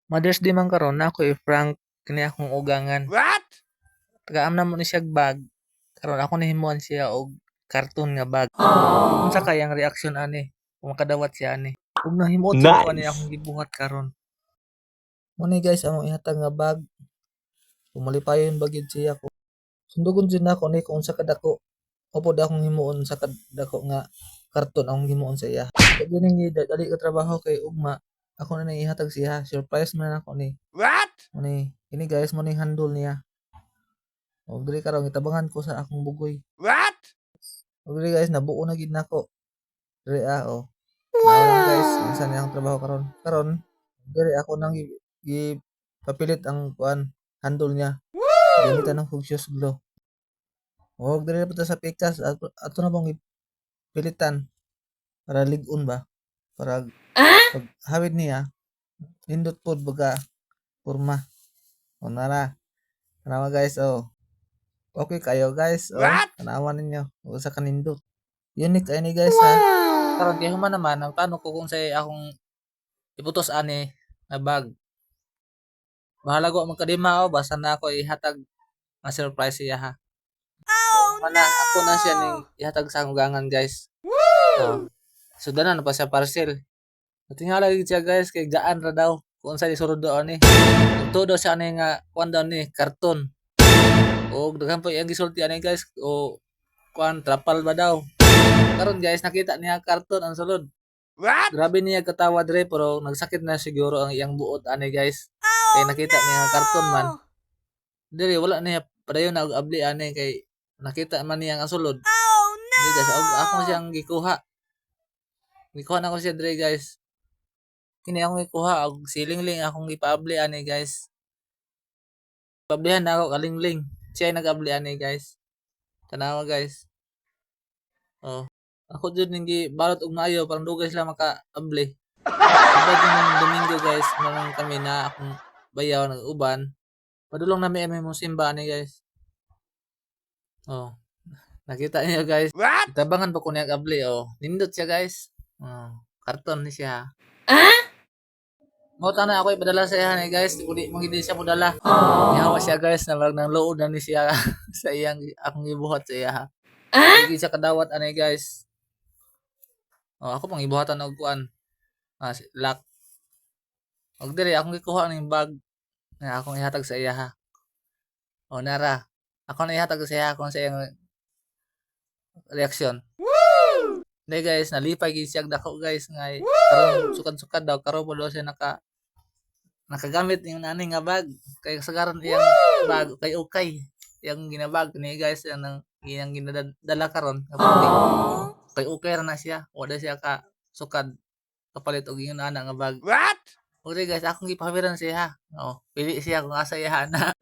Mother's Day man karon nako i-prank kini akong ugangan. What? Tagaam na mo ni siya bag. Karon ako nahimuan siya og karton nga bag. Unsa kay ang reaksyon ani kung makadawat siya ani? Ug nahimuot jud ko ani akong gibuhat karon. Mo ni guys among ihatag nga bag. Pumalipayon bagid siya ko. Sundugon jud nako ni kung unsa kadako. Opo da akong himuon sa kadako nga karton akong himuon sa iya. Ug ning dali ka trabaho kay ugma ako na nang ihatag siya. Surprise man ako ni. What? Mo ni ini guys mo ning handle niya. Og diri karon gitabangan ko sa akong bugoy. What? Og diri guys nabuo na gid nako. Diri oh. Wow. Guys, unsa ni akong trabaho karon? Karon diri ako nang papilit ang kuan handle niya. Gamitan ng Fuchsia's glue. Og diri pa ta sa pikas ato na bang pilitan para ligon ba? Para pag hawid niya nindot pod baga porma. O nara. Tanawa guys oh. Okay kayo guys. Oh, What? tanawa ninyo. O sa kanindot. Unique ay ni guys ha. Karon kay human naman ang plano ko kung say akong iputos ani na bag. Bahala ko magkadima o basta na ako ihatag nga surprise siya ha. Oh, no! Ako na siya ning ihatag sa ugangan guys. Oh. Sudanan pa siya parcel. Tingala gid siya guys kay gaan ra daw kung unsa isurod doon ni. Todo siya ani nga kuan daw ni karton. Og daghan pa iyang gisulti ani guys o kuan trapal ba daw. Karon guys nakita niya karton ang sulod. What? Grabe niya katawa dire pero nagsakit na siguro ang iyang buot ani guys. Kay nakita niya karton man. Dire wala niya padayon na og abli ani kay nakita man niya ang sulod. Oh no. Dire guys og ako siyang gikuha. Gikuha na ko siya dire guys. Kini akong gikuha og silingling akong gipaabli ani guys. Pablihan na ako kalingling. Siya ay nag-abli ani guys. Tanawa guys. Oh. Ako jud ning gibalot og maayo parang dugay sila maka-abli. Sabay ng Domingo guys, naman kami na akong bayaw nag-uban. Padulong na may mo simba ani guys. Oh. Nakita niyo guys. What? Tabangan pa ko niya abli oh. Nindot siya guys. Oh, karton ni siya. Mo na ako ipadala sa iya ni guys, kung mo hindi siya modala. Ihawa siya guys na marag nang lood na ni siya sa iyang akong gibuhat sa iya. Hindi siya kadawat ani guys. Oh, ako pang ibuhatan og kuan. Lock. Og dire akong gikuha ning bag na akong ihatag sa iya ha. O nara. Ako na ihatag sa iya kung sa iyang reaksyon. Woo! Hindi guys, nalipay gid siya dako guys nga karon sukad-sukad daw karon po daw siya nakagamit yung nani nga bag kay sagaran iyang bag kay okay yang ginabag ni guys yang ginadala karon kay okay ra na siya wala siya ka sukad kapalit og yung ana nga bag. What? Okay guys akong gipahawiran siya oh pili siya kung asa iya na